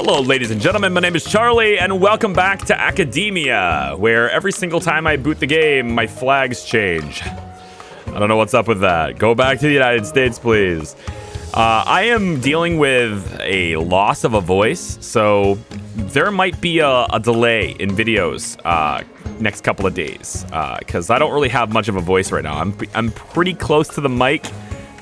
Hello, ladies and gentlemen, my name is Charlie, and welcome back to Academia, where every single time I boot the game, my flags change. I don't know what's up with that. Go back to the United States, please. I am dealing with a loss of a voice, so there might be a delay in videos next couple of days, because I don't really have much of a voice right now. I'm pretty close to the mic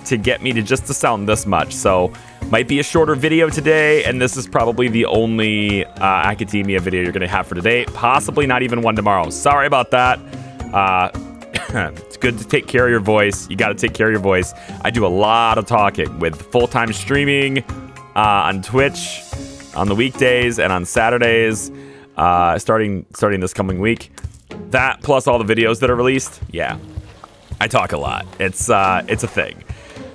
to get me to sound this much, so might be a shorter video today, and this is probably the only Academia video you're going to have for today. Possibly not even one tomorrow. Sorry about that. It's good to take care of your voice. You got to take care of your voice. I do a lot of talking with full-time streaming on Twitch on the weekdays and on Saturdays, starting this coming week. That plus all the videos that are released. Yeah, I talk a lot. It's a thing.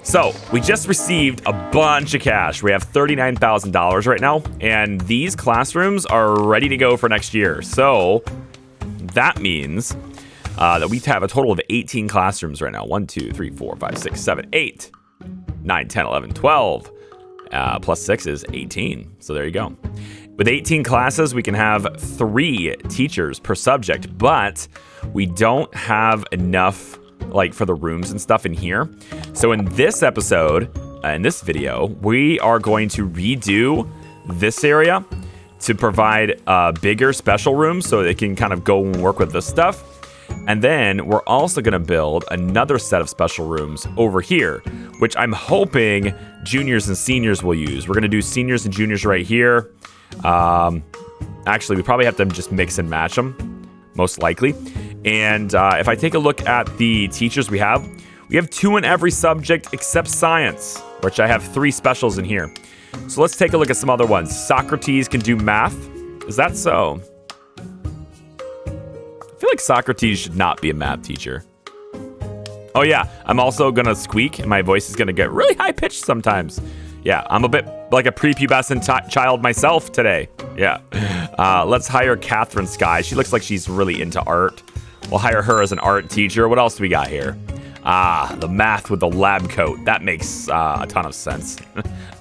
So, we just received a bunch of cash. We have $39,000 right now, and these classrooms are ready to go for next year. So, that means that we have a total of 18 classrooms right now. 1, 2, 3, 4, 5, 6, 7, 8, 9, 10, 11, 12. Plus 6 is 18. So, there you go. With 18 classes, we can have 3 teachers per subject, but we don't have enough for the rooms and stuff in here. So in this episode, in this video, we are going to redo this area to provide bigger special rooms so they can kind of go and work with this stuff. And then we're also going to build another set of special rooms over here, which I'm hoping juniors and seniors will use. We're going to do seniors and juniors right here. Actually, we probably have to just mix and match them, most likely. And if I take a look at the teachers we have 2 in every subject except science, which I have 3 specials in here. So let's take a look at some other ones. Socrates can do math. Is that so? I feel like Socrates should not be a math teacher. Oh yeah, I'm also gonna squeak and my voice is gonna get really high pitched sometimes. Yeah, I'm a bit like a prepubescent child myself today. Yeah. Let's hire Catherine Sky. She looks like she's really into art. We'll hire her as an art teacher. What else do we got here? The math with the lab coat. That makes a ton of sense.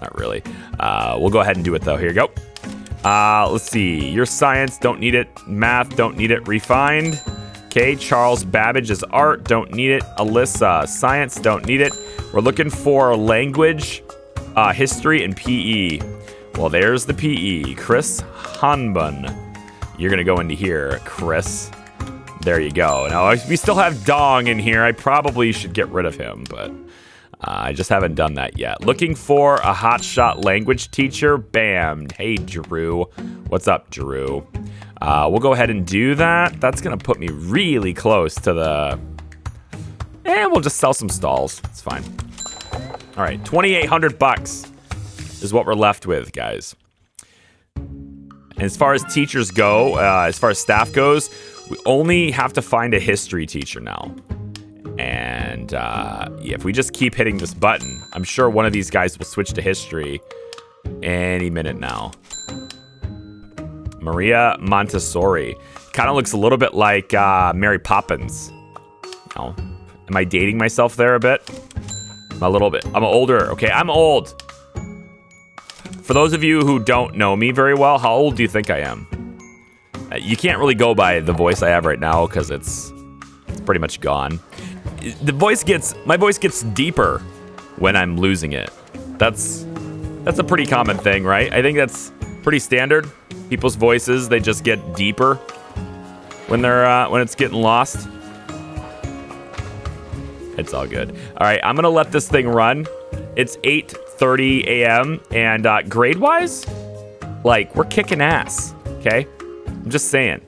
Not really. We'll go ahead and do it, though. Here you go. Let's see. Your science, don't need it. Math, don't need it. Refined. Okay, Charles Babbage is art. Don't need it. Alyssa, science, don't need it. We're looking for language, history, and PE. Well, there's the PE. Chris Hanbun. You're going to go into here, Chris. There you go. Now, we still have Dong in here. I probably should get rid of him, but I just haven't done that yet. Looking for a hotshot language teacher. Bam. Hey, Drew. What's up, Drew? We'll go ahead and do that. That's going to put me really close to the... And we'll just sell some stalls. It's fine. All right, $2,800 is what we're left with, guys. And as far as teachers go, as far as staff goes, we only have to find a history teacher now. And yeah, if we just keep hitting this button, I'm sure one of these guys will switch to history any minute now. Maria Montessori. Kind of looks a little bit like Mary Poppins. Oh, am I dating myself there a bit? A little bit. I'm older. Okay, I'm old. For those of you who don't know me very well, how old do you think I am? You can't really go by the voice I have right now because it's pretty much gone. My voice gets deeper when I'm losing it. That's a pretty common thing, right? I think that's pretty standard. People's voices, they just get deeper when it's getting lost. It's all good. All right, I'm gonna let this thing run. It's 8:30 a.m. and grade-wise, we're kicking ass. Okay. I'm just saying,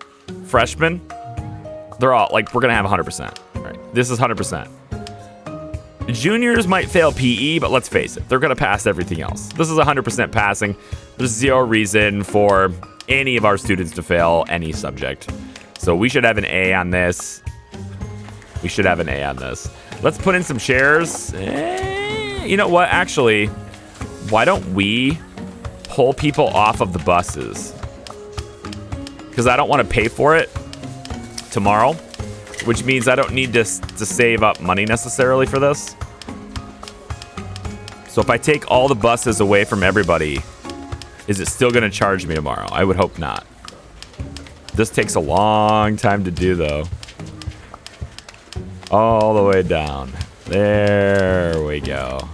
freshmen, they're all, we're going to have 100%. All right, this is 100%. Juniors might fail PE, but let's face it, they're going to pass everything else. This is 100% passing. There's 0 reason for any of our students to fail any subject. So we should have an A on this. Let's put in some chairs. You know what? Actually, why don't we pull people off of the buses? Because I don't want to pay for it tomorrow, which means I don't need to save up money necessarily for this. So if I take all the buses away from everybody Is it still going to charge me tomorrow? I would hope not. This takes a long time to do, though. All the way down. There we go.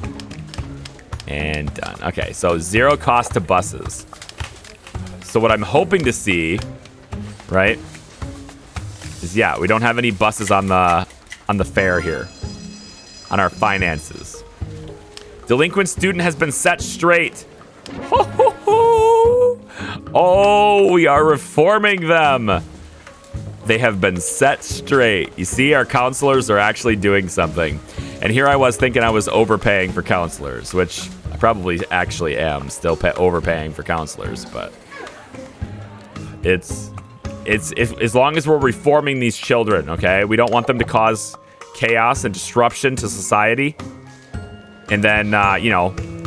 And done. Okay, so 0 cost to buses. So what I'm hoping to see, right, is yeah, we don't have any buses on the fare here. On our finances. Delinquent student has been set straight. Ho, ho, ho. Oh, we are reforming them. They have been set straight. You see, our counselors are actually doing something. And here I was thinking I was overpaying for counselors, which I probably actually am still overpaying for counselors, but it's as long as we're reforming these children, okay? We don't want them to cause chaos and disruption to society, and then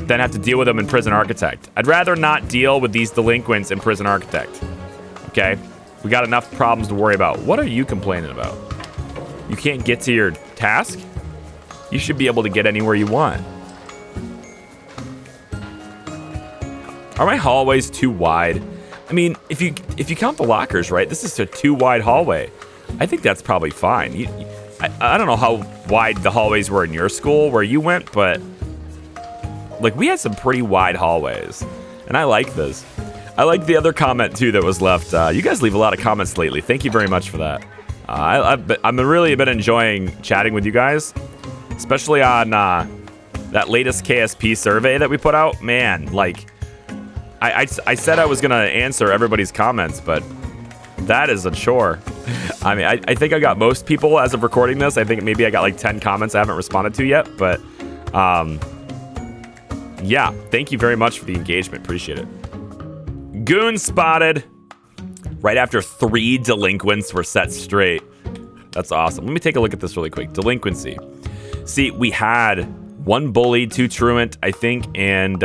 then have to deal with them in prison architect. I'd rather not deal with these delinquents in prison architect. Okay, we got enough problems to worry about. What are you complaining about? You can't get to your task? You should be able to get anywhere you want. Are my hallways too wide? I mean, if you count the lockers, right? This is a too wide hallway. I think that's probably fine. I don't know how wide the hallways were in your school where you went, but like we had some pretty wide hallways, and I like this. I like the other comment too that was left. You guys leave a lot of comments lately. Thank you very much for that. I've really been enjoying chatting with you guys, especially on that latest KSP survey that we put out. Man, like I said I was gonna answer everybody's comments, but that is a chore. I mean, I think I got most people as of recording this. I think maybe I got like 10 comments I haven't responded to yet, but yeah, thank you very much for the engagement. Appreciate it. Goon spotted. Right after 3 delinquents were set straight. That's awesome. Let me take a look at this really quick. Delinquency. See, we had 1 bully, 2 truant, I think, and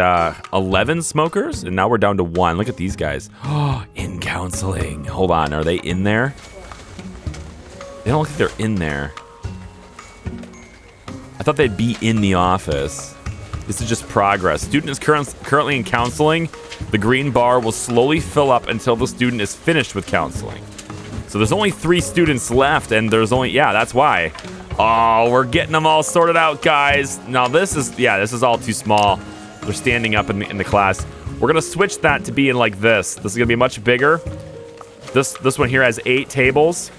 11 smokers, and now we're down to 1. Look at these guys. Oh, in counseling. Hold on, are they in there? They don't look like they're in there. I thought they'd be in the office. This is just progress. Student is currently in counseling. The green bar will slowly fill up until the student is finished with counseling. So there's only 3 students left, and there's only, yeah, that's why. Oh, we're getting them all sorted out, guys. Now this is all too small. They're standing up in the class. We're gonna switch that to being like this. This is gonna be much bigger. This one here has 8 tables.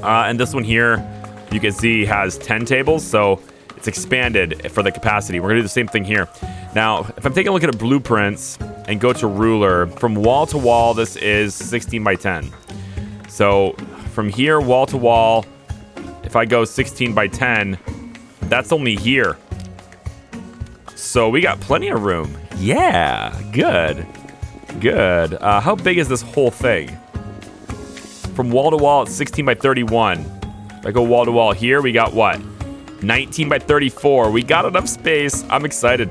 And this one here, you can see, has 10 tables, so it's expanded for the capacity. We're gonna do the same thing here. Now, if I'm taking a look at blueprints and go to ruler, from wall to wall, this is 16 by 10. So from here, wall to wall, if I go 16 by 10, that's only here. So we got plenty of room. Yeah, good. Good. How big is this whole thing? From wall to wall, it's 16 by 31. If I go wall to wall here, we got what? 19 by 34. We got enough space. I'm excited.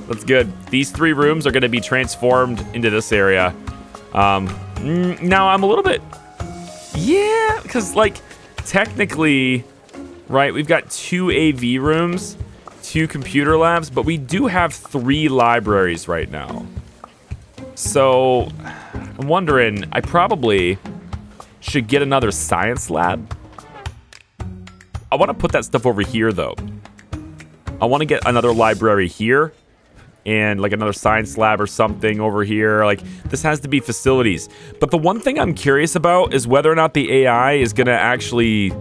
That's good. These 3 rooms are going to be transformed into this area. Now I'm a little bit... Yeah, because like technically, right, we've got 2 AV rooms, 2 computer labs, but we do have 3 libraries right now. So I'm wondering, I probably should get another science lab. I want to put that stuff over here, though. I want to get another library here and like another science lab or something over here. Like, this has to be facilities. But the one thing I'm curious about is whether or not the AI is going to actually...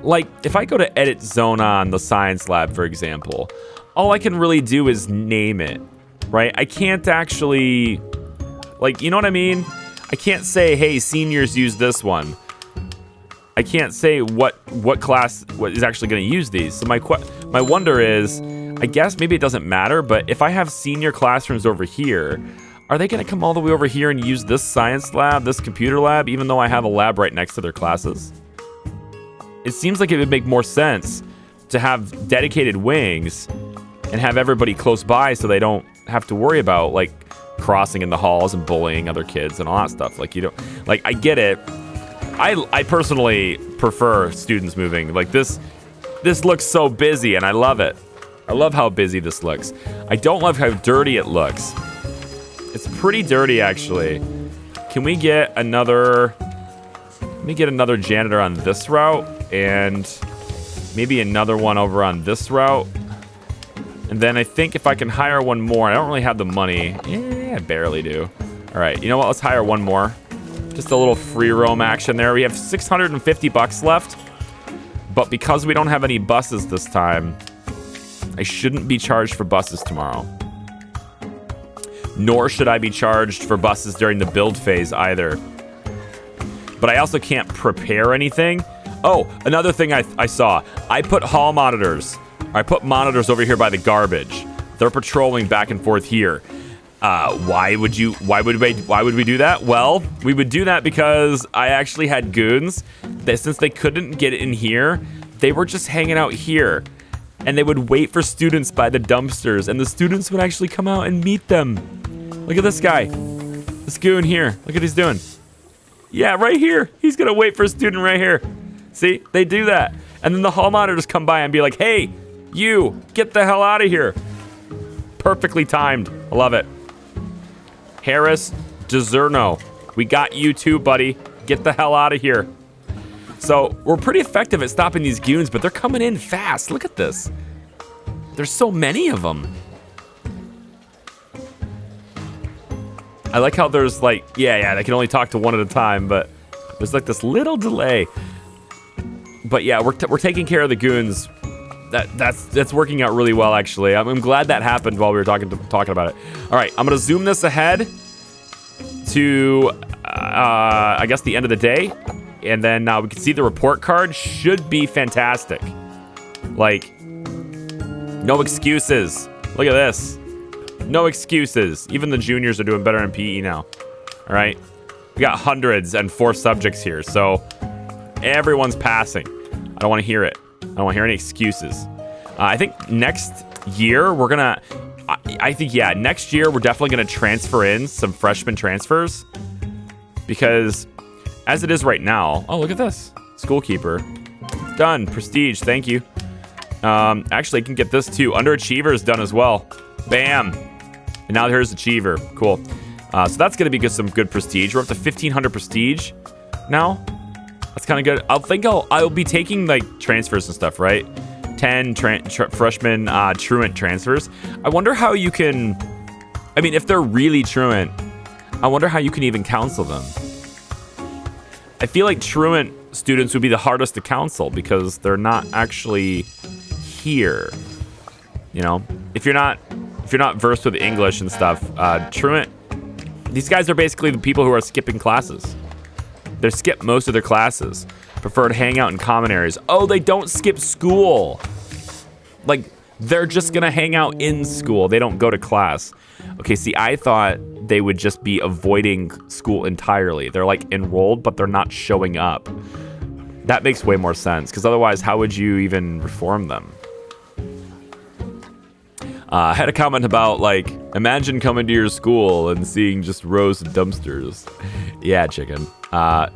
Like, if I go to edit zone on the science lab, for example, all I can really do is name it, right? I can't actually... Like, you know what I mean? I can't say, hey, seniors use this one. I can't say what class is actually going to use these. So my wonder is, I guess maybe it doesn't matter, but if I have senior classrooms over here, are they going to come all the way over here and use this science lab, this computer lab, even though I have a lab right next to their classes? It seems like it would make more sense to have dedicated wings and have everybody close by so they don't have to worry about like crossing in the halls and bullying other kids and all that stuff. Like, you don't, like, I get it. I personally prefer students moving. Like, this looks so busy and I love it. I love how busy this looks. I don't love how dirty it looks. It's pretty dirty, actually. Can we get another... Let me get another janitor on this route, and maybe another one over on this route. And then I think if I can hire one more, I don't really have the money. Yeah, I barely do. All right, you know what? Let's hire one more. Just a little free roam action there. We have 650 bucks left. But because we don't have any buses this time, I shouldn't be charged for buses tomorrow. Nor should I be charged for buses during the build phase either. But I also can't prepare anything. Oh, another thing I saw. I put hall monitors. I put monitors over here by the garbage. They're patrolling back and forth here. Why would we do that? Well, we would do that because I actually had goons that, since they couldn't get in here, they were just hanging out here. And they would wait for students by the dumpsters, and the students would actually come out and meet them. Look at this guy. This goon here. Look what he's doing. Yeah, right here. He's gonna wait for a student right here. See, they do that. And then the hall monitors come by and be like, hey, you, get the hell out of here. Perfectly timed. I love it. Harris DeZerno, we got you too, buddy. Get the hell out of here. So we're pretty effective at stopping these goons, but they're coming in fast. Look at this. There's so many of them. I like how there's like, yeah, they can only talk to one at a time, but there's like this little delay. But yeah, we're taking care of the goons. That's working out really well, actually. I'm glad that happened while we were talking about it. All right, I'm gonna zoom this ahead to, I guess, the end of the day. And then we can see the report card should be fantastic. Like, no excuses. Look at this. No excuses. Even the juniors are doing better in PE now. All right. We got hundreds and 4 subjects here. So everyone's passing. I don't want to hear it. I don't want to hear any excuses. I think next year we're going to... I think, yeah, next year we're definitely going to transfer in some freshman transfers. Because... as it is right now... Oh, look at this. Schoolkeeper. Done. Prestige. Thank you. Actually, I can get this too. Underachievers done as well. Bam. And now here's Achiever. Cool. So that's going to be some good prestige. We're up to 1,500 prestige now. That's kind of good. I'll be taking, like, transfers and stuff, right? 10 freshman truant transfers. I wonder how you can... I mean, if they're really truant, I wonder how you can even counsel them. I feel like truant students would be the hardest to counsel because they're not actually here. You know, if you're not versed with English and stuff, truant, these guys are basically the people who are skipping classes. They skip most of their classes, prefer to hang out in common areas. Oh, they don't skip school. Like, they're just gonna hang out in school. They don't go to class. Okay, see, I thought they would just be avoiding school entirely. They're like enrolled, but they're not showing up. That makes way more sense, because otherwise, how would you even reform them? I had a comment about, like, imagine coming to your school and seeing just rows of dumpsters. Yeah, chicken.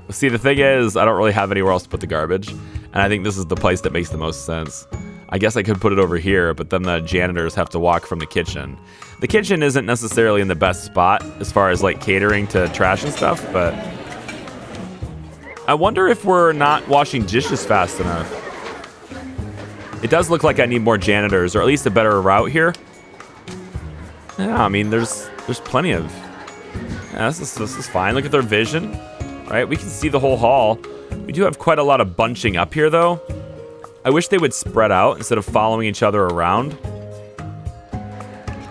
See, the thing is, I don't really have anywhere else to put the garbage, and I think this is the place that makes the most sense. I guess I could put it over here, but then the janitors have to walk from the kitchen. The kitchen isn't necessarily in the best spot as far as, like, catering to trash and stuff, but I wonder if we're not washing dishes fast enough. It does look like I need more janitors, or at least a better route here. Yeah, I mean, there's plenty of... Yeah, this is fine. Look at their vision, right? We can see the whole hall. We do have quite a lot of bunching up here, though. I wish they would spread out instead of following each other around.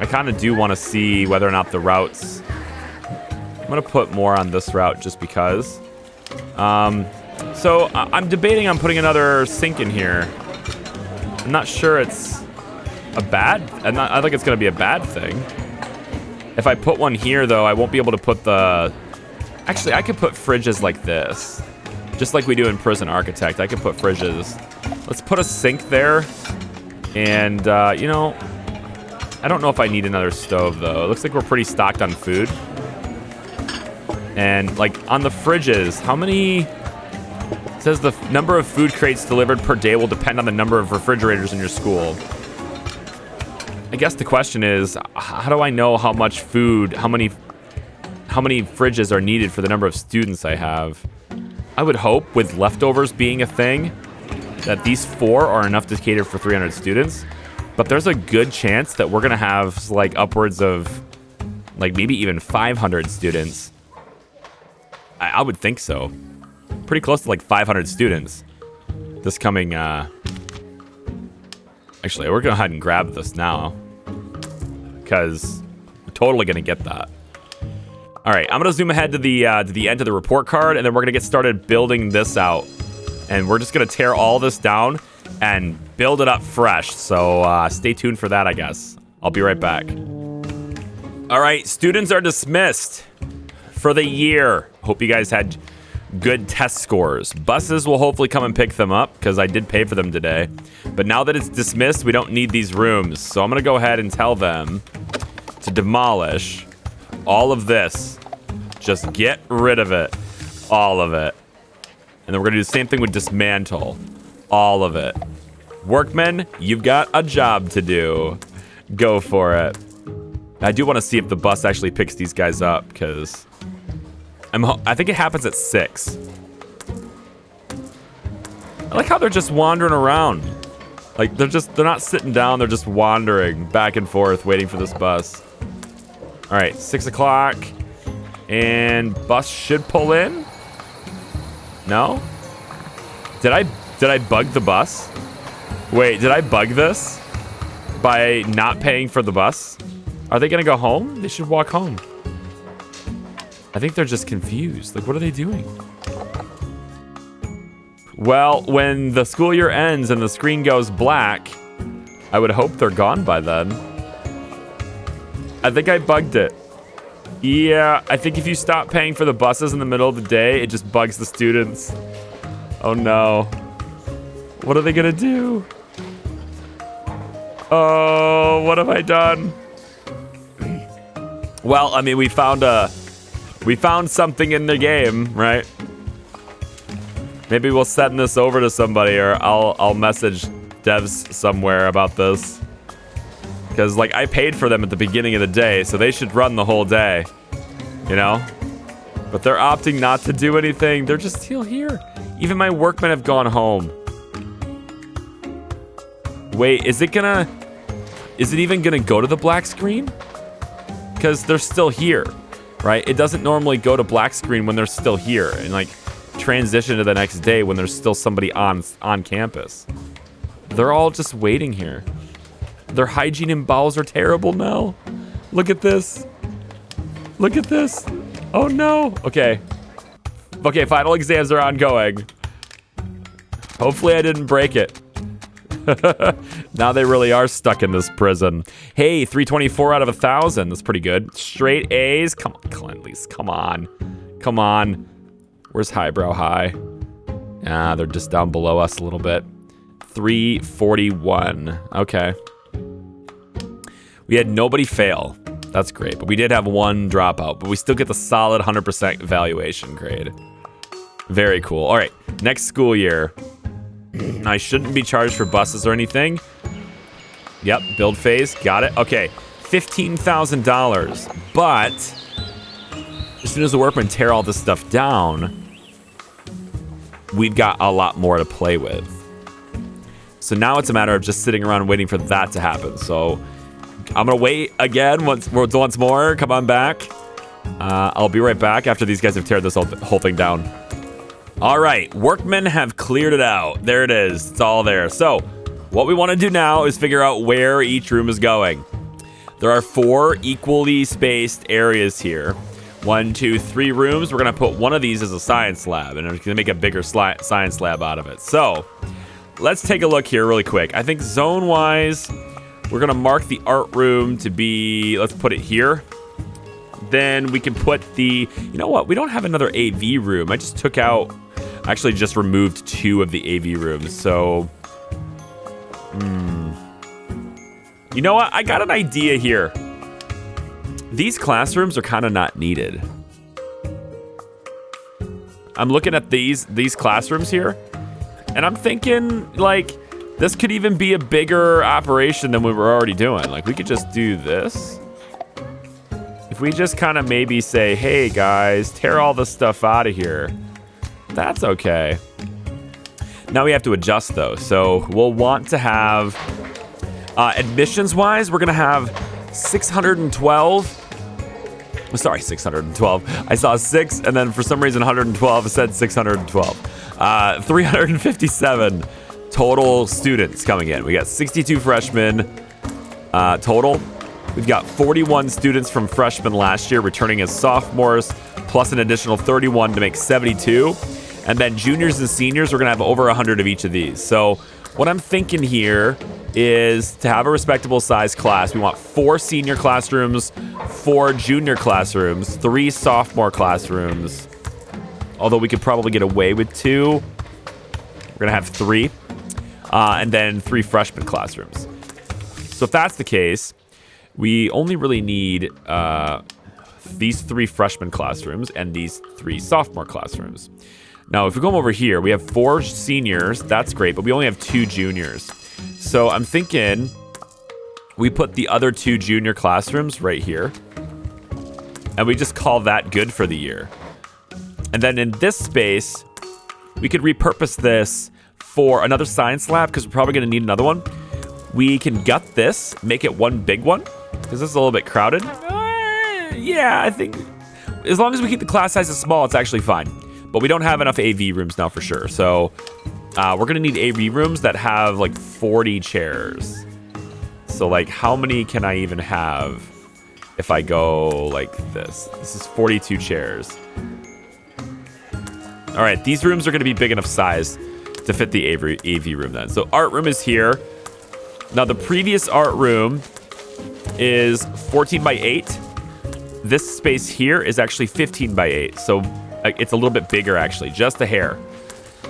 I kind of do want to see whether or not the routes... I'm going to put more on this route just because. So I'm debating on putting another sink in here. I'm not sure it's a bad... I think it's going to be a bad thing. If I put one here, though, I won't be able to put the... Actually, I could put fridges like this. Just like we do in Prison Architect. I could put fridges. Let's put a sink there. And, you know... I don't know if I need another stove, though. It looks like we're pretty stocked on food. And, like, on the fridges, how many... It says the number of food crates delivered per day will depend on the number of refrigerators in your school. I guess the question is, how do I know how much food, how many how many fridges are needed for the number of students I have. I would hope, with leftovers being a thing, that these 4 are enough to cater for 300 students. But there's a good chance that we're gonna have like upwards of like maybe even 500 students. I would think so. Pretty close to like 500 students this coming, actually, we're gonna go ahead and grab this now because we're totally gonna get that. All right, I'm gonna zoom ahead to the end of the report card, and then we're gonna get started building this out. And we're just gonna tear all this down and build it up fresh. So stay tuned for that, I guess. I'll be right back. All right, students are dismissed for the year. Hope you guys had good test scores. Buses will hopefully come and pick them up because I did pay for them today. But now that it's dismissed, we don't need these rooms. So I'm gonna go ahead and tell them to demolish all of this. Just get rid of it. All of it. And then we're gonna do the same thing with dismantle. All of it. Workmen, you've got a job to do. Go for it. I do want to see if the bus actually picks these guys up because I think it happens at 6. I like how they're just wandering around. Like they're not sitting down, they're just wandering back and forth waiting for this bus. All right, 6 o'clock. And bus should pull in. No? Did I bug the bus? Wait, did I bug this by not paying for the bus? Are they gonna go home? They should walk home. I think they're just confused. Like, what are they doing? Well, when the school year ends and the screen goes black, I would hope they're gone by then. I think I bugged it. Yeah, I think if you stop paying for the buses in the middle of the day, it just bugs the students. Oh no. What are they gonna do? Oh, what have I done? Well, I mean, we found something in the game, right? Maybe we'll send this over to somebody, or I'll message devs somewhere about this. Because, like, I paid for them at the beginning of the day, so they should run the whole day. You know? But they're opting not to do anything. They're just still here. Even my workmen have gone home. Wait, is it even gonna go to the black screen? Because they're still here, right? It doesn't normally go to black screen when they're still here and like transition to the next day when there's still somebody on campus. They're all just waiting here. Their hygiene and bowels are terrible now. Look at this. Look at this. Oh no. Okay. Okay, final exams are ongoing. Hopefully I didn't break it. Now they really are stuck in this prison. Hey, 324 out of 1,000. That's pretty good. Straight A's. Come on, Cleanlies. Come on. Come on. Where's Highbrow High? Ah, they're just down below us a little bit. 341. Okay. We had nobody fail. That's great. But we did have one dropout. But we still get the solid 100% evaluation grade. Very cool. All right. Next school year. I shouldn't be charged for buses or anything. Yep, build phase, got it. Okay, $15,000. But as soon as the workmen tear all this stuff down, we've got a lot more to play with. So now it's a matter of just sitting around waiting for that to happen. So I'm gonna wait again once more. Come on back. I'll be right back after these guys have teared this whole thing down. All right, workmen have cleared it out. There it is, it's all there. So what we wanna do now is figure out where each room is going. There are 4 equally spaced areas here. 1, 2, 3 rooms. We're gonna put one of these as a science lab, and we're gonna make a bigger science lab out of it. So let's take a look here really quick. I think zone-wise, we're gonna mark the art room to be, let's put it here. Then we can put you know what? We don't have another AV room. I actually just removed 2 of the AV rooms. So, you know what? I got an idea here. These classrooms are kind of not needed. I'm looking at these classrooms here, and I'm thinking like this could even be a bigger operation than we were already doing. Like we could just do this. if we just kind of maybe say, hey guys, tear all this stuff out of here, that's okay. Now we have to adjust though. So we'll want to have, admissions wise, we're gonna have 612. Sorry, 612. I saw 6 and then for some reason 112 said 612. 357 total students coming in. We got 62 freshmen total. We've got 41 students from freshmen last year returning as sophomores, plus an additional 31 to make 72. And then juniors and seniors, we're going to have over 100 of each of these. So what I'm thinking here is to have a respectable size class. We want 4 senior classrooms, 4 junior classrooms, 3 sophomore classrooms. Although we could probably get away with 2. We're going to have 3. And then 3 freshman classrooms. So if that's the case, we only really need these 3 freshman classrooms and these 3 sophomore classrooms. Now, if we come over here, we have 4 seniors. That's great, but we only have 2 juniors. So I'm thinking we put the other 2 junior classrooms right here. And we just call that good for the year. And then in this space, we could repurpose this for another science lab because we're probably going to need another one. We can gut this, make it one big one because this is a little bit crowded. Yeah, I think as long as we keep the class sizes small, it's actually fine. But we don't have enough AV rooms now for sure. So we're going to need AV rooms that have like 40 chairs. So like how many can I even have if I go like this? This is 42 chairs. All right, these rooms are going to be big enough size to fit the AV room then. So art room is here. Now the previous art room is 14 by 8. This space here is actually 15 by 8. So it's a little bit bigger actually, just a hair.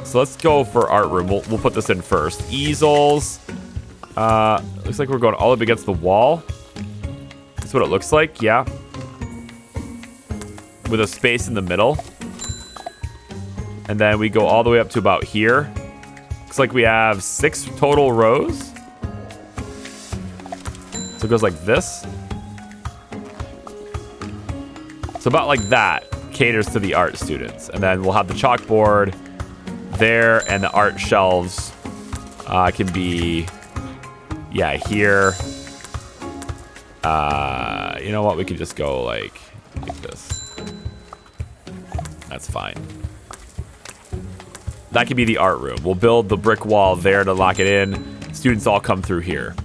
So let's go for art room. We'll put this in first. Easels. Looks like we're going all up against the wall. That's what it looks like, yeah. With a space in the middle. And then we go all the way up to about here. Looks like we have 6 total rows. So it goes like this. So about like that caters to the art students. And then we'll have the chalkboard there and the art shelves can be, yeah, here. You know what? We could just go like this. That's fine. That could be the art room. We'll build the brick wall there to lock it in. Students all come through here.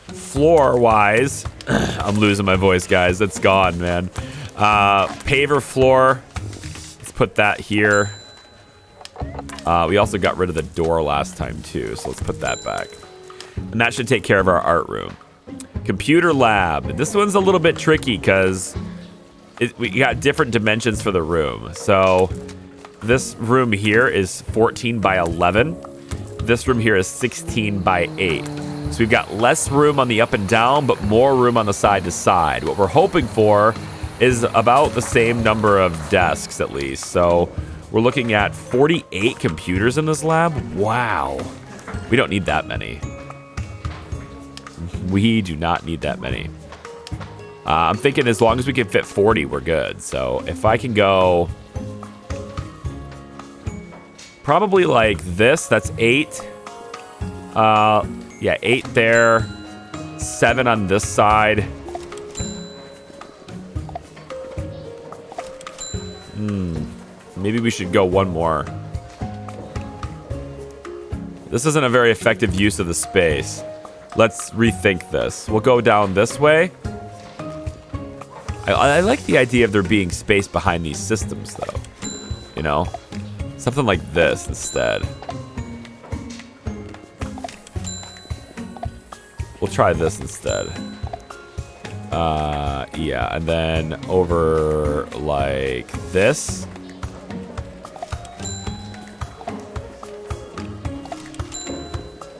Floor-wise, I'm losing my voice, guys. It's gone, man. Paver floor. Let's put that here. We also got rid of the door last time, too, so let's put that back. And that should take care of our art room. Computer lab. This one's a little bit tricky because we got different dimensions for the room. So this room here is 14 by 11. This room here is 16 by 8. So we've got less room on the up and down, but more room on the side to side. What we're hoping for is about the same number of desks at least. So we're looking at 48 computers in this lab. Wow. We don't need that many. We do not need that many. I'm thinking as long as we can fit 40, we're good. So if I can go probably like this, that's 8. Yeah, 8 there, 7 on this side. Maybe we should go one more. This isn't a very effective use of the space. Let's rethink this. We'll go down this way. I like the idea of there being space behind these systems, though. You know? Something like this instead. We'll try this instead. Yeah, and then over like this.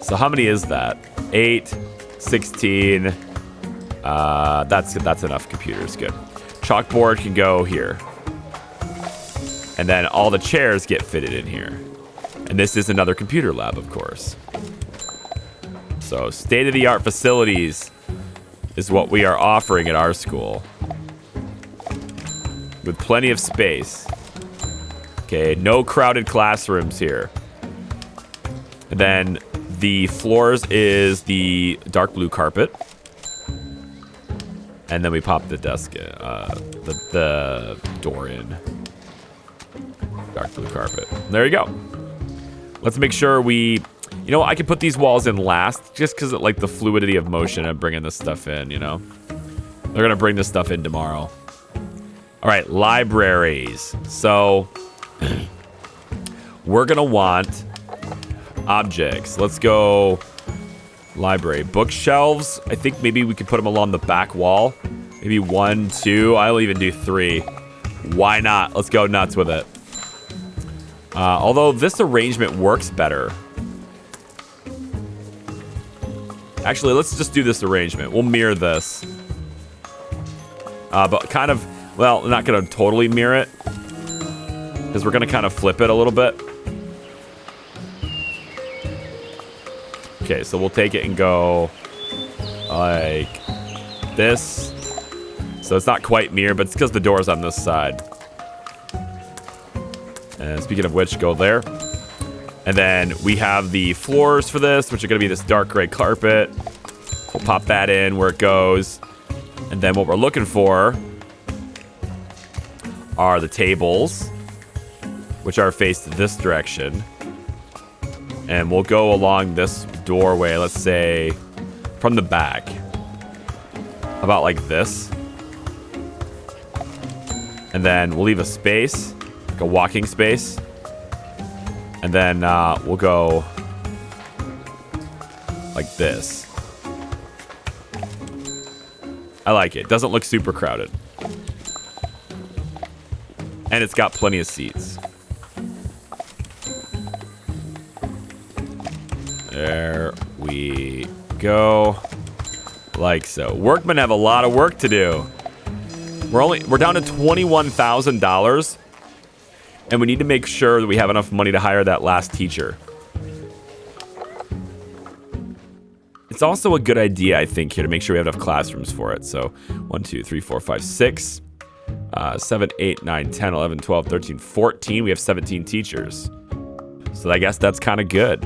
So how many is that? 8, 16. That's enough computers. Good. Chalkboard can go here. And then all the chairs get fitted in here. And this is another computer lab, of course. So state-of-the-art facilities is what we are offering at our school. with plenty of space. Okay, no crowded classrooms here. And then the floors is the dark blue carpet. And then we pop the desk, the door in. Dark blue carpet. There you go. Let's make sure we... You know what? I can put these walls in last just because of, like, the fluidity of motion and bringing this stuff in, you know? They're going to bring this stuff in tomorrow. All right, libraries. So, we're going to want objects. Let's go library. Bookshelves. I think maybe we could put them along the back wall. Maybe 1, 2. I'll even do 3. Why not? Let's go nuts with it. Although this arrangement works better. Actually, let's just do this arrangement. We'll mirror this. But kind of, well, not going to totally mirror it. Because we're going to kind of flip it a little bit. Okay, so we'll take it and go like this. So it's not quite mirrored, but it's because the door's on this side. And speaking of which, go there. And then we have the floors for this, which are going to be this dark gray carpet. We'll pop that in where it goes. And then what we're looking for are the tables, which are faced this direction. And we'll go along this doorway, let's say, from the back. About like this. And then we'll leave a space, like a walking space. And then we'll go like this. I like it. Doesn't look super crowded. And it's got plenty of seats. There we go. Like so. Workmen have a lot of work to do. We're down to $21,000. And we need to make sure that we have enough money to hire that last teacher. It's also a good idea, I think, here to make sure we have enough classrooms for it. So 1, 2, 3, 4, 5, 6, 7, 8, 9, 10, 11, 12, 13, 14. We have 17 teachers. So I guess that's kind of good.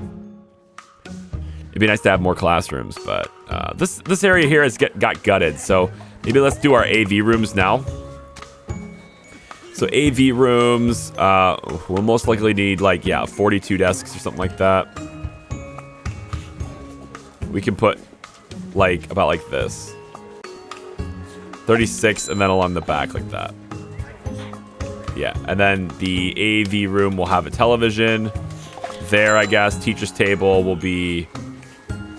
It'd be nice to have more classrooms, but this area here has got gutted. So maybe let's do our AV rooms now. So AV rooms, we'll most likely need like, 42 desks or something like that. We can put like about like this. 36 and then along the back like that. Yeah, and then the AV room will have a television. There, I guess, teacher's table will be,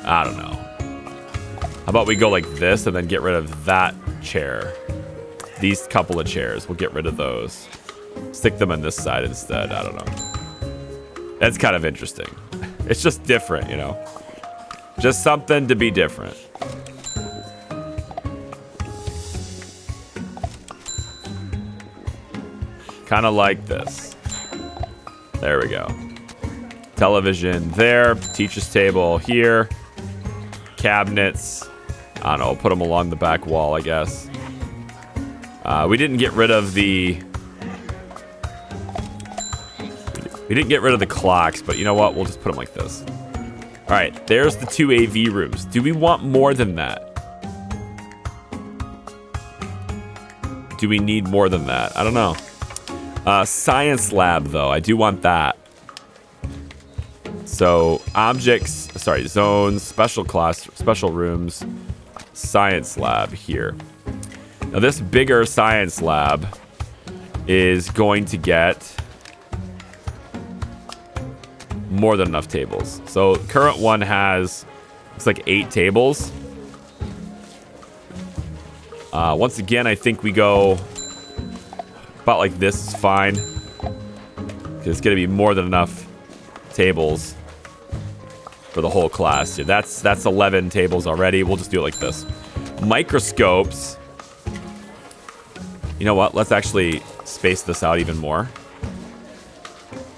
I don't know. How about we go like this and then get rid of that chair? These couple of chairs, we'll get rid of those. Stick them on this side instead. I don't know. That's kind of interesting. It's just different, you know. Just something to be different. Kind of like this. There we go. Television there. Teacher's table here. Cabinets. I don't know. Put them along the back wall, I guess. We didn't get rid of the... We didn't get rid of the clocks, but you know what? We'll just put them like this. All right, there's the 2 AV rooms. Do we want more than that? Do we need more than that? I don't know. Science lab, though. I do want that. So, zones, special rooms, science lab here. Now, this bigger science lab is going to get more than enough tables. So, current one has, looks like 8 tables. Once again, I think we go about like this is fine. It's going to be more than enough tables for the whole class. Yeah, that's 11 tables already. We'll just do it like this. Microscopes. You know what? Let's actually space this out even more.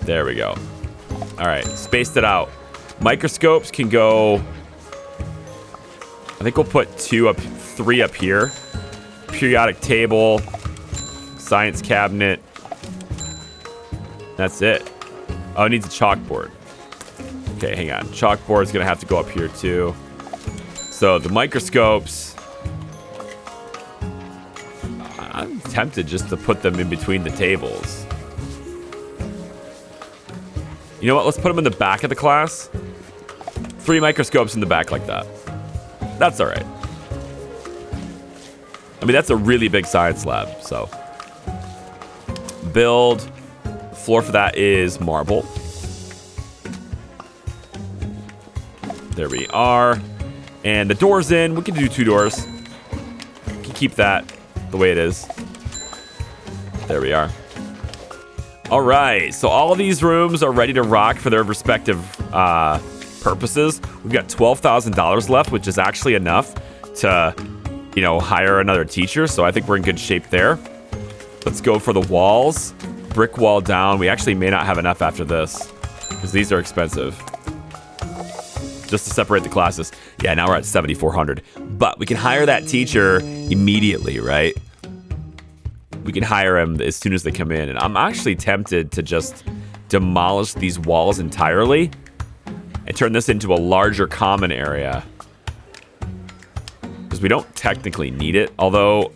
There we go. All right, spaced it out. Microscopes can go, I think we'll put 3 up here. Periodic table. Science cabinet. That's it. Oh, it needs a chalkboard. Okay, hang on. Chalkboard's gonna have to go up here too. So the microscopes, I'm tempted just to put them in between the tables. You know what? Let's put them in the back of the class. 3 microscopes in the back like that. That's all right. I mean, that's a really big science lab, so. Build. Floor for that is marble. There we are. And the door's in. We can do 2 doors. We can keep that the way it is. There we are. All right. So all of these rooms are ready to rock for their respective purposes. We've got $12,000 left, which is actually enough to, you know, hire another teacher. So I think we're in good shape there. Let's go for the walls. Brick wall down. We actually may not have enough after this because these are expensive. Just to separate the classes. Yeah, now we're at 7,400. But we can hire that teacher immediately, right? We can hire him as soon as they come in. And I'm actually tempted to just demolish these walls entirely and turn this into a larger common area. Because we don't technically need it. Although,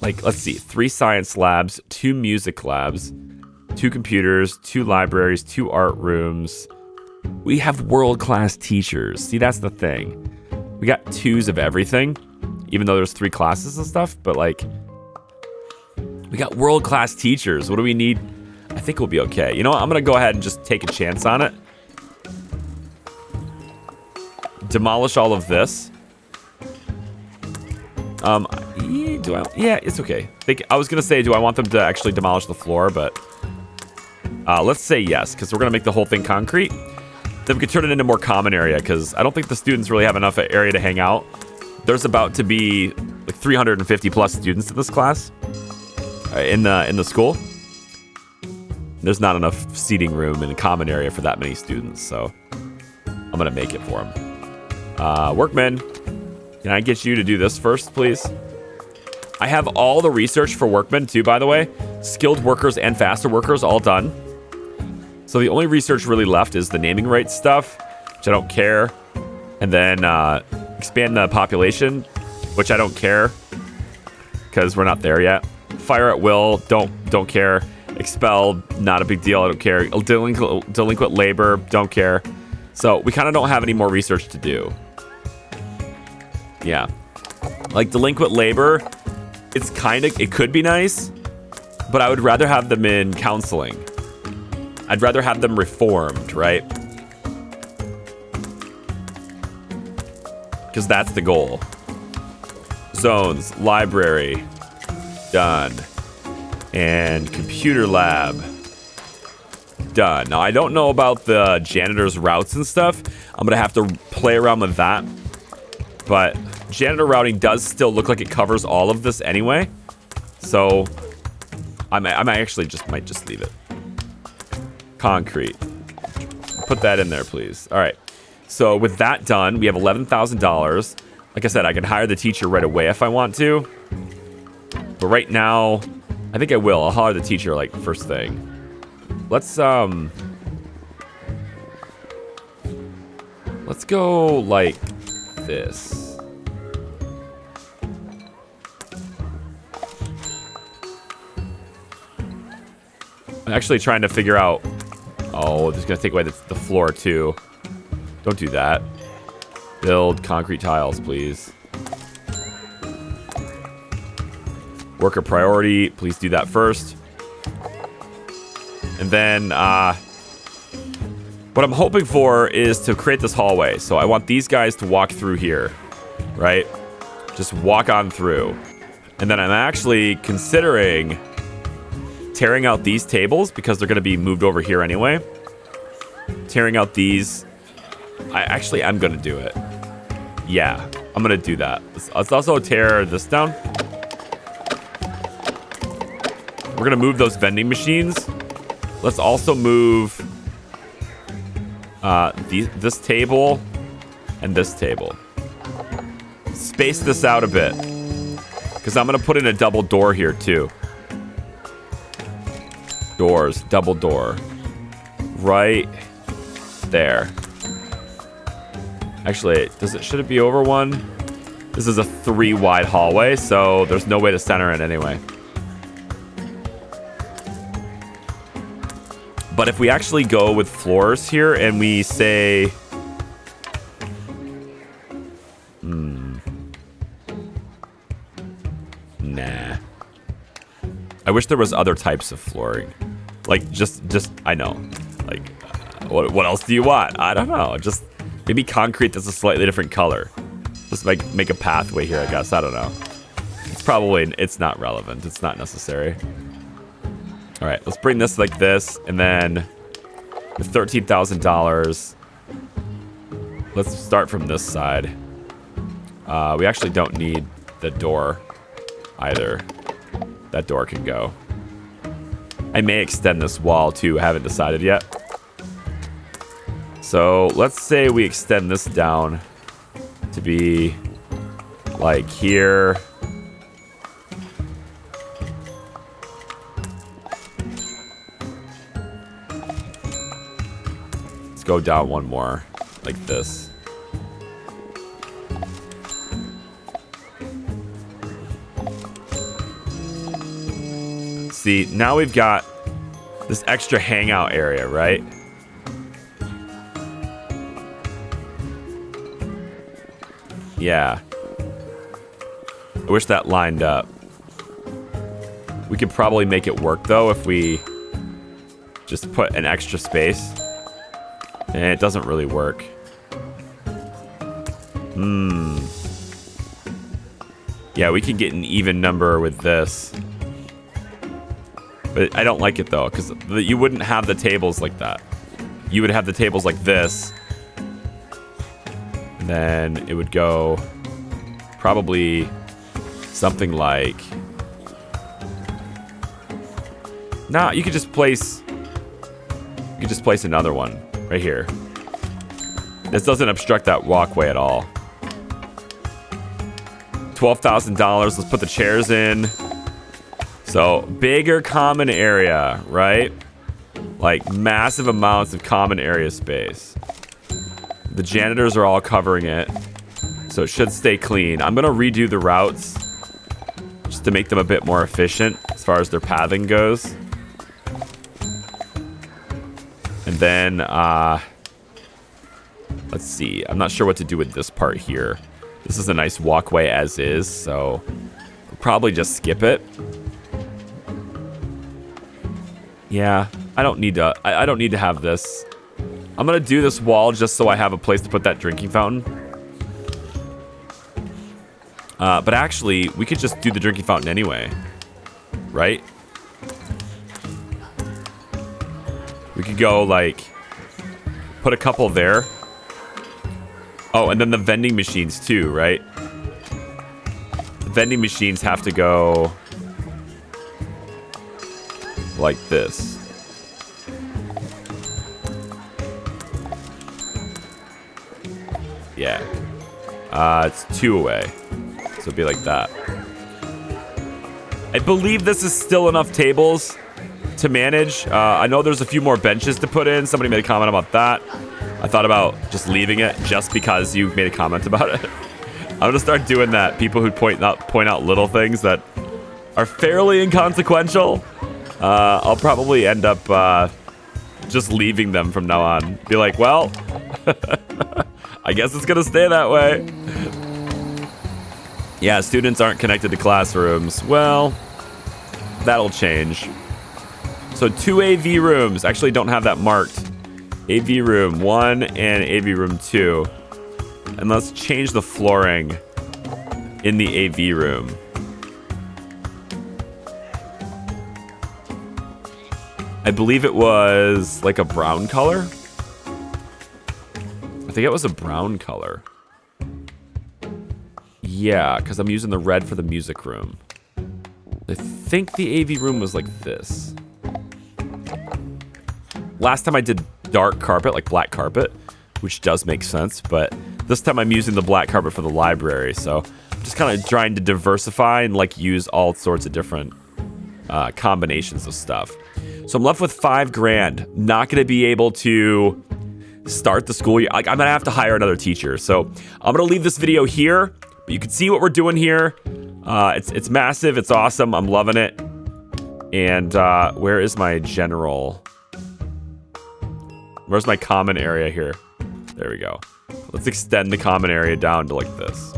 like, let's see. 3 science labs, 2 music labs, 2 computers, 2 libraries, 2 art rooms. We have world-class teachers. See, that's the thing. We got 2s of everything, even though there's 3 classes and stuff. But, like, we got world-class teachers. What do we need? I think we'll be okay. You know what? I'm going to go ahead and just take a chance on it. Demolish all of this. Yeah, it's okay. I was going to say, do I want them to actually demolish the floor? But let's say yes, because we're going to make the whole thing concrete. Then we can turn it into more common area, because I don't think the students really have enough area to hang out. There's about to be like 350 plus students in this class in the school. There's not enough seating room in a common area for that many students, so I'm going to make it for them. Workmen, can I get you to do this first, please? I have all the research for workmen too, by the way. Skilled workers and faster workers all done. So the only research really left is the naming rights stuff, which I don't care. And then expand the population, which I don't care because we're not there yet. Fire at will, don't care. Expel, not a big deal, I don't care. Delinquent labor, don't care. So we kind of don't have any more research to do. Yeah. Like delinquent labor, it could be nice, but I would rather have them in counseling. I'd rather have them reformed, right? Because that's the goal. Zones, library, done. And computer lab, done. Now, I don't know about the janitor's routes and stuff. I'm going to have to play around with that. But janitor routing does still look like it covers all of this anyway. So I might actually might just leave it. Concrete. Put that in there, please. All right. So with that done, we have $11,000. Like I said, I can hire the teacher right away if I want to. But right now, I think I will. I'll hire the teacher like first thing. Let's go like this. I'm actually trying to figure out. Oh, this is gonna take away the floor too. Don't do that. Build concrete tiles, please. Worker priority, please do that first. And then what I'm hoping for is to create this hallway. So I want these guys to walk through here, right? Just walk on through. And then I'm actually considering tearing out these tables because they're going to be moved over here anyway. Tearing out these. I'm going to do it. Yeah, I'm going to do that. Let's also tear this down. We're going to move those vending machines. Let's also move this table and this table. Space this out a bit because I'm going to put in a double door here too. Doors, double door. Right there. Actually, should it be over one? This is a 3 wide hallway, so there's no way to center it anyway. But if we actually go with floors here and we say... Nah. I wish there was other types of flooring. Like, just I know. Like, what else do you want? I don't know. Just maybe concrete that's a slightly different color. Just make a pathway here, I guess. I don't know. It's not relevant. It's not necessary. All right, let's bring this like this, and then with $13,000, let's start from this side. We actually don't need the door either. That door can go. I may extend this wall too. I haven't decided yet. So let's say we extend this down to be like here. Let's go down one more like this. See, now we've got this extra hangout area, right? Yeah. I wish that lined up. We could probably make it work, though, if we just put an extra space. And it doesn't really work. Yeah, we can get an even number with this. But I don't like it, though, because you wouldn't have the tables like that. You would have the tables like this. And then it would go probably something like... Nah, you could just place... You could just place another one right here. This doesn't obstruct that walkway at all. $12,000. Let's put the chairs in. So, bigger common area, right? Like, massive amounts of common area space. The janitors are all covering it. So, it should stay clean. I'm going to redo the routes just to make them a bit more efficient as far as their pathing goes. And then, let's see. I'm not sure what to do with this part here. This is a nice walkway as is, so we'll probably just skip it. Yeah, I don't need to. I don't need to have this. I'm gonna do this wall just so I have a place to put that drinking fountain. But actually, we could just do the drinking fountain anyway, right? We could go like put a couple there. Oh, and then the vending machines too, right? The vending machines have to go like this. Yeah. It's 2 away. So it'd be like that. I believe this is still enough tables to manage. I know there's a few more benches to put in. Somebody made a comment about that. I thought about just leaving it just because you made a comment about it. I'm gonna start doing that. People who point out little things that are fairly inconsequential. I'll probably end up just leaving them from now on. Be like, well, I guess it's gonna stay that way. Yeah, students aren't connected to classrooms. Well, that'll change. So 2 AV rooms. Actually, don't have that marked. AV room 1 and AV room 2. And let's change the flooring in the AV room. I believe it was like a brown color. I think it was a brown color. Yeah, because I'm using the red for the music room. I think the AV room was like this. Last time I did dark carpet, like black carpet, which does make sense, but this time I'm using the black carpet for the library, so I'm just kind of trying to diversify and like use all sorts of different combinations of stuff. So I'm left with $5,000. Not going to be able to start the school year. I'm going to have to hire another teacher. So I'm going to leave this video here, but you can see what we're doing here. It's massive. It's awesome. I'm loving it. And where is my general? Where's my common area here? There we go. Let's extend the common area down to like this.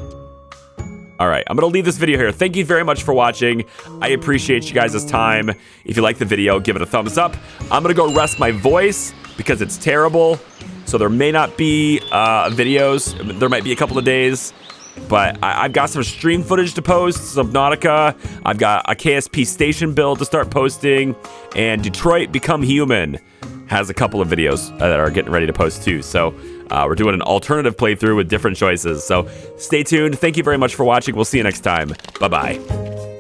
All right, I'm going to leave this video here. Thank you very much for watching. I appreciate you guys' time. If you like the video, give it a thumbs up. I'm going to go rest my voice because it's terrible. So there may not be videos. There might be a couple of days. But I've got some stream footage to post, Subnautica. I've got a KSP station build to start posting. And Detroit Become Human has a couple of videos that are getting ready to post too. So we're doing an alternative playthrough with different choices. So stay tuned. Thank you very much for watching. We'll see you next time. Bye-bye.